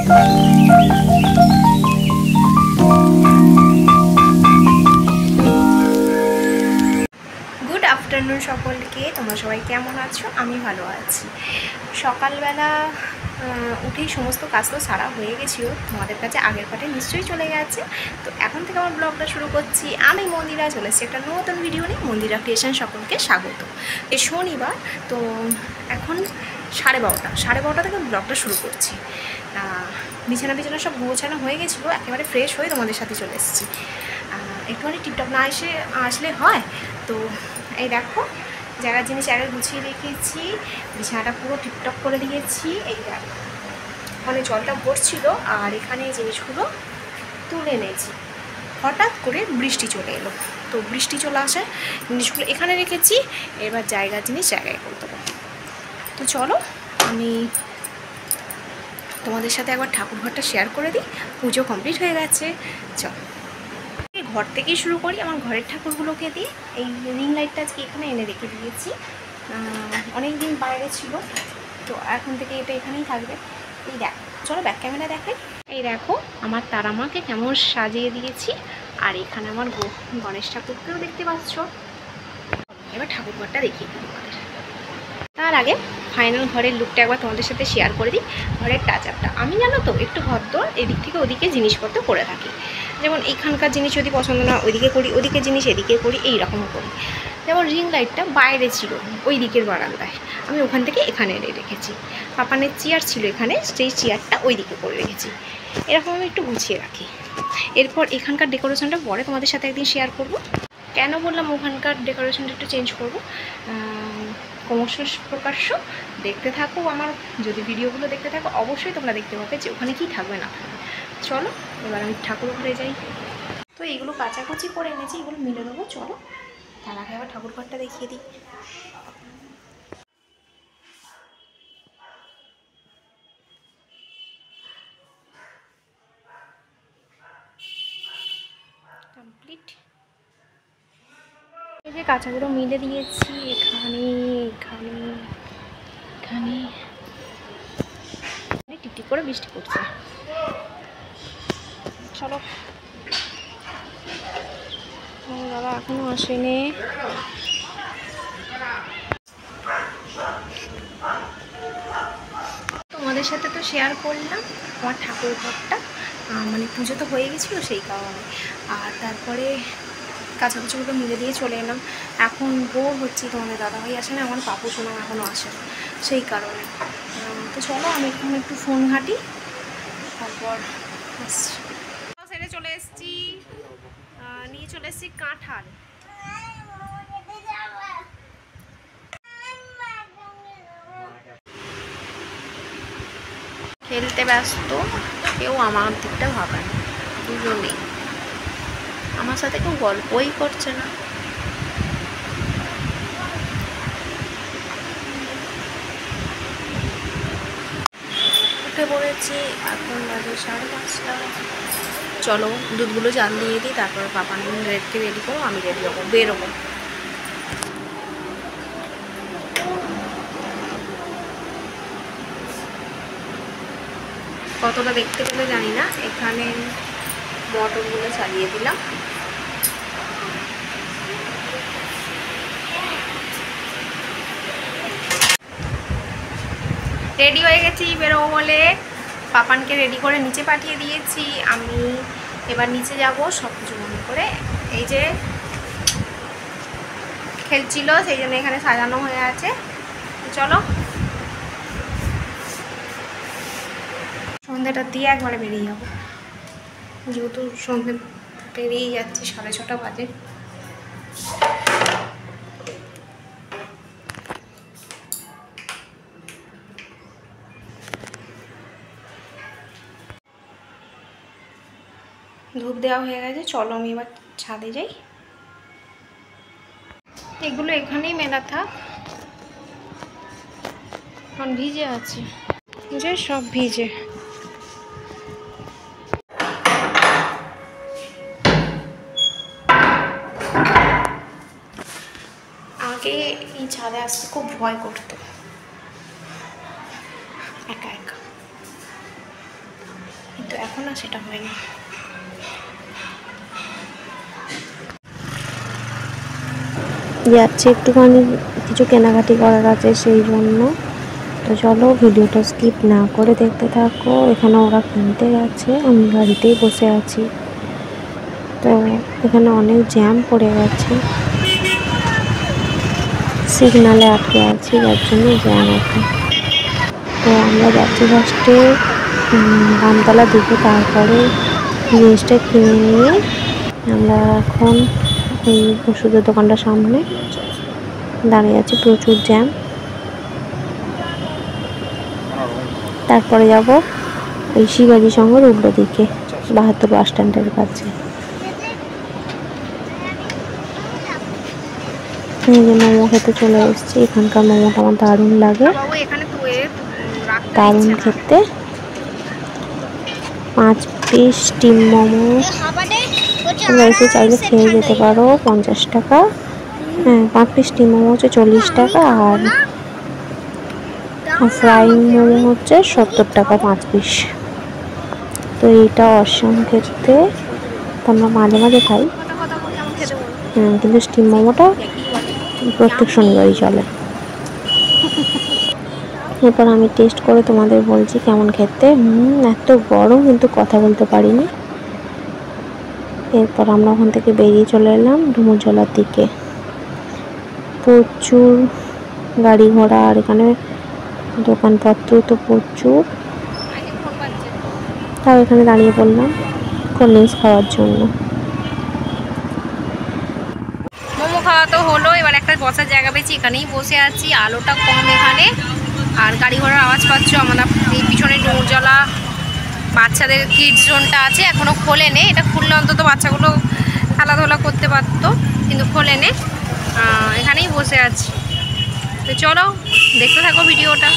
Good afternoon সকলকে। তোমরা সবাই কেমন আছো? আমি ভালো আছি। সকালবেলা উঠেই সমস্ত কাজ তো সারা হয়ে গেছিলো, তোমাদের কাছে আগের পাটে নিশ্চয়ই চলে গেছে। তো এখন থেকে আমার ব্লগটা শুরু করছি। আমি মন্দিরা চলে এসেছি একটা নতুন ভিডিও নিয়ে। মন্দিরা ক্রিয়েশন সকলকে স্বাগত। এই শনিবার তো এখন 12:30 থেকে ব্লগটা শুরু করছি। বিছানা সব গোছানো হয়ে গেছিলো, একেবারে ফ্রেশ হয়ে তোমাদের সাথে চলে এসেছি। একটুখানি টিপটপ না আসলে হয়। তো এই দেখো, জায়গার জিনিস আগে গুছিয়ে রেখেছি, বিছানাটা পুরো টিপটপ করে দিয়েছি। এই দেখো, ওখানে জলটা পড়ছিল আর এখানে এই জিনিসগুলো তুলে এনেছি। হঠাৎ করে বৃষ্টি চলে এলো, তো বৃষ্টি চলে আসে, জিনিসগুলো এখানে রেখেছি। এবার জায়গার জিনিস জায়গায় করে দেবো। তো চলো আমি তোমাদের সাথে একবার ঠাকুর ঘরটা শেয়ার করে দিই। পুজো কমপ্লিট হয়ে গেছে, চলো ঘর থেকেই শুরু করি। আমার ঘরের ঠাকুরগুলোকে দিয়ে এই রিং লাইটটা আজকে এখানে এনে রেখে দিয়েছি। অনেক দিন বাইরে ছিল, তো এখন থেকে এটা এখানেই থাকবে। এই দেখো, চলো ব্যাক ক্যামেরা দেখাই। এই দেখো আমার তারামাকে কেমন সাজিয়ে দিয়েছি, আর এখানে আমার গণেশ ঠাকুরকেও দেখতে পাচ্ছ। এবার ঠাকুর ঘরটা দেখিয়ে দিই তোমাদের। তার আগে ফাইনাল ঘরের লুকটা একবার তোমাদের সাথে শেয়ার করে দিই। ঘরের টাচ আপটা আমি জানো তো একটু ঘরদোর এদিক থেকে ওদিকে জিনিসপত্র করে থাকি। যেমন এইখানকার জিনিস যদি পছন্দ না ওইদিকে করি, ওদিকে জিনিস এদিকে করি, এইরকম করি। যেমন রিং লাইটটা বাইরে ছিল ওই দিকের বারান্দায়, আমি ওখান থেকে এখানে এনে রেখেছি। পাপানের চেয়ার ছিল এখানে, সেই চেয়ারটা ওই দিকে করে রেখেছি। এরকম আমি একটু গুছিয়ে রাখি। এরপর এখানকার ডেকোরেশনটা পরে তোমাদের সাথে একদিন শেয়ার করব। কেন বললাম ওখানকার ডেকোরেশনটা একটু চেঞ্জ করবো, ক্রমশ প্রকাশ্য দেখতে থাকো। আমার যদি ভিডিওগুলো দেখতে থাকো অবশ্যই তোমরা দেখতে পাবে যে ওখানে কী থাকবে না থাকবে। চলো এবার আমি ঠাকুর ঘরে যাই। তো এইগুলো কাচাকুচি করে এনেছি, এগুলো মিলে দেবো। চলো তার আগে আবার ঠাকুর ঘরটা দেখিয়ে দিই। কমপ্লিট। এই যে কাঁচাগুলো মিলে দিয়েছি এখানে এখানে এখানে। টিকটিক করে বৃষ্টি পড়ছে। চলো, দাদা এখনো আসেনি। তোমাদের সাথে তো শেয়ার করলাম আমার ঠাকুর ঘরটা, মানে পুজো তো হয়ে গেছিলো সেই কারণে। আর তারপরে কাছাকুচিগুলো মিলে দিয়ে চলে এলাম। এখন বোর হচ্ছি, তোমাদের দাদাভাই আসে না, আমার পাপু সোনা এখনও আসে না, সেই কারণে। তো চলো আমি একটু ফোন ঘাঁটি, তারপর সেরে চলে এসেছি। নিয়ে চলে এসেছি কাঁঠাল। খেলতে ব্যস্ত, কেউ আমার দিকটা ভাবে না, দুজনেই আমার সাথে কেউ গল্পই করছে না। উঠে পড়েছি, এখন বাজে 5:30। চলো দুধগুলো জাল দিয়ে দিই, তারপর পাপা রেডকে রেডি করো, আমি রেডি হবো, বেরোবো। কতটা দেখতে পেলে জানি না, এখানে মটরগুলো চালিয়ে দিলাম। রেডি হয়ে গেছি বেরোবো বলে, পাপানকে রেডি করে নিচে পাঠিয়ে দিয়েছি। আমি এবার নিচে যাব সব কিছু মনে করে। এই যে খেলছিল সেই জন্য এখানে সাজানো হয়ে আছে। চলো সন্ধ্যাটা দিয়ে একবারে বেরিয়ে যাবো, যেহেতু সন্ধ্যে পেরিয়ে যাচ্ছি, 6:30 বাজে। ধূপ দেওয়া হয়ে গেছে, চলো আমি এবার ছাদে যাই। এগুলো এখানেই মেলা থাক, কারণ ভিজে আছে, যে সব ভিজে। আগে এই ছাদে আসতে খুব ভয় করতো, একা একা। কিন্তু এখন আর সেটা হয়নি। যাচ্ছি একটুখানি কিছু কেনাকাটি করার আছে সেই জন্য। তো চলো ভিডিওটা স্কিপ না করে দেখতে থাকো। এখানে ওরা কিনতে গেছে, আমি গাড়িতেই বসে আছি। তো এখানে অনেক জ্যাম পড়ে গেছে, সিগনালে আটকে আছি, যার জন্য জ্যাম আছে। তো আমরা যাচ্ছি ফার্স্টে বামতলার দিকে, তারপরে জিনিসটা কিনে নিয়ে আমরা এখন এই ওষুধের দোকানটার সামনে দাঁড়িয়ে আছি, প্রচুর জ্যাম। তারপরে যাব ওই শিবাজি সংঘের উল্টো দিকে 72 বাস স্ট্যান্ডের কাছে। এই যে মোমো খেতে চলে এসেছি। এখানকার মোমোটা আমার দারুণ লাগে, দারুণ খেতে। 5 পিস স্টিম মোমো তোমরা এসে চাইলে খেয়ে যেতে পারো। 50 টাকা। হ্যাঁ, 5 পিস স্টিম মোমো হচ্ছে 40 টাকা, আর ফ্রাইং মোমো হচ্ছে 70 টাকা 5 পিস। তো এইটা অসম খেতে, তো আমরা মাঝে মাঝে খাই। কিন্তু স্টিম মোমোটা প্রত্যেক শনিবারই চলে। এরপর আমি টেস্ট করে তোমাদের বলছি কেমন খেতে। এত গরম, কিন্তু কথা বলতে পারিনি। এরপর আমরা ওখান থেকে বেরিয়ে চলে এলাম ডুমুরজলার দিকে। প্রচুর গাড়ি ঘোড়া, আর এখানে দোকানপত্র তো প্রচুর। তাও এখানে দাঁড়িয়ে পড়লাম কোল্ড ড্রিঙ্কস খাওয়ার জন্য। মোমো খাওয়া তো হলো, এবার একটা বসার জায়গা পেয়েছি, এখানেই বসে আছি। আলোটা কম এখানে, আর গাড়ি ঘোড়ার আওয়াজ পাচ্ছ। আমরা এই পিছনে ডুমুরজলা বাচ্চাদের কিডস জোনটা আছে, এখনও খোলেনি। এটা খুললে অন্তত বাচ্চাগুলো খেলাধুলা করতে পারতো, কিন্তু খোলেনি। এখানেই বসে আছি। তো চলো দেখতে থাকো ভিডিওটা।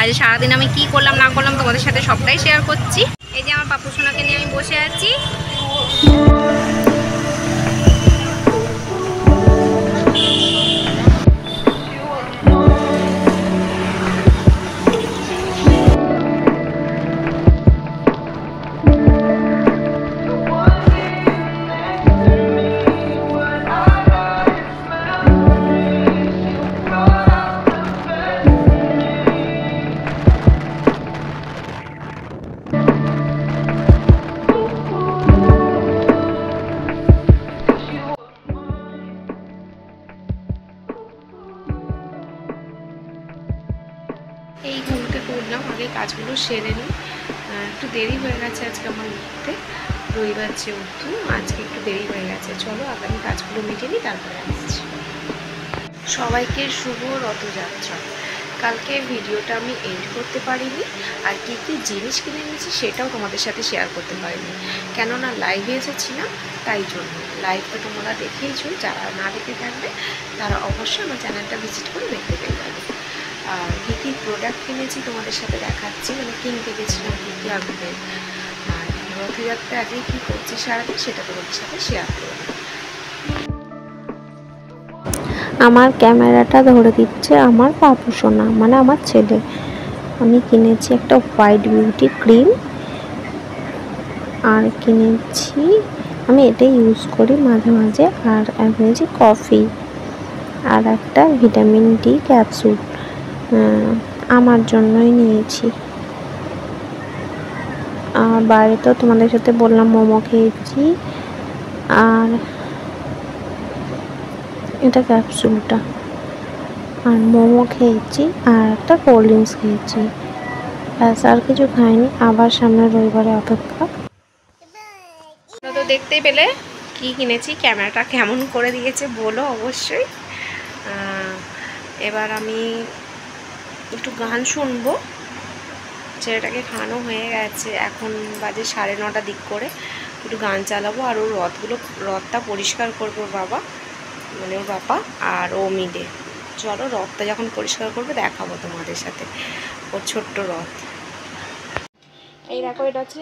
আজ সারাদিন আমি কি করলাম না করলাম তোমাদের সাথে সবটাই শেয়ার করছি। এই যে আমার পাপু সোনাকে নিয়ে আমি বসে আছি। এই ঘুম থেকে উঠলাম, আগে কাজগুলো সেরে নিই। একটু দেরি হয়ে গেছে আজকে আমার উঠতে, রবিবার যেহেতু আজকে একটু দেরি হয়ে গেছে। চলো আগে আমি কাজগুলো মিটিয়ে নিই, তারপরে আসছি। সবাইকে শুভ রথযাত্রা। কালকে ভিডিওটা আমি এন্ড করতে পারিনি, আর কী কী জিনিস কিনে নিয়েছি সেটাও তোমাদের সাথে শেয়ার করতে পারিনি, কেননা লাইভে এসেছিলাম। তাই জন্য লাইভটা তোমরা দেখেইছো, যারা না দেখে থাকবে তারা অবশ্যই আমার চ্যানেলটা ভিজিট করে দেখতে পেয়ে যাবে। আর কী কী প্রোডাক্ট কিনেছি তোমাদের সাথে দেখাচ্ছি, মানে কিনতে গেছিলাম কী কী আনতে। আর রথযাত্রা আগে কী করছি সারাদিন সেটা তোমাদের সাথে শেয়ার করবো। আমার ক্যামেরাটা ধরে দিচ্ছে আমার পাপু সোনা, মানে আমার ছেলে। আমি কিনেছি একটা হোয়াইট বিউটি ক্রিম, আর কিনেছি, আমি এটাই ইউজ করি মাঝে মাঝে। আর কিনেছি কফি, আর একটা ভিটামিন ডি ক্যাপসুল আমার জন্যই নিয়েছি। আর বাইরে তো তোমাদের সাথে বললাম মোমো খেয়েছি, আর এটা ক্যাপসুলটা, আর মোমো খেয়েছি, আর একটা কোল্ড ড্রিঙ্কস খেয়েছি। ব্যাস, আর কিছু খাইনি। আবার সামনের রবিবারে অপেক্ষা। তো দেখতেই পেলে কি কিনেছি, ক্যামেরাটা কেমন করে দিয়েছে বলো অবশ্যই। এবার আমি একটু গান শুনবো। ছেলেটাকে খাওয়ানো হয়ে গেছে, এখন বাজে 9:30 দিক করে। একটু গান চালাবো, আর ওর রথটা পরিষ্কার করবো বাবা, মানে ওর বাবা আর ও মিলে। চলো রথটা যখন পরিষ্কার করবে দেখাবো তোমাদের সাথে ওর ছোট্ট রথ। এই দেখো, এটা হচ্ছে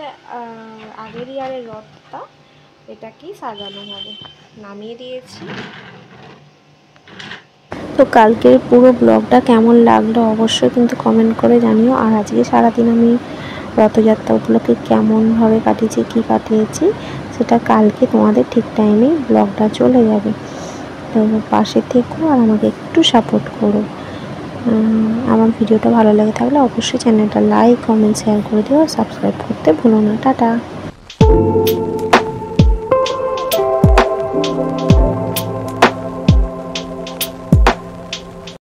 আগের ইয়ারের রথটা, এটা কি সাজানো হবে, নামিয়ে দিয়েছি। তো কালকের পুরো ব্লগটা কেমন লাগলো অবশ্যই কিন্তু কমেন্ট করে জানিও। আর আজকে সারাদিন আমি রথযাত্রা উপলক্ষে কেমনভাবে কাটিয়েছি, কী কাটিয়েছি, সেটা কালকে তোমাদের ঠিক টাইমে ব্লগটা চলে যাবে। তো পাশে থেকো আর আমাকে একটু সাপোর্ট করো। আমার ভিডিওটা ভালো লেগে থাকলে অবশ্যই চ্যানেলটা লাইক, কমেন্ট, শেয়ার করে দিও আর সাবস্ক্রাইব করতে ভুলো না। টাটা।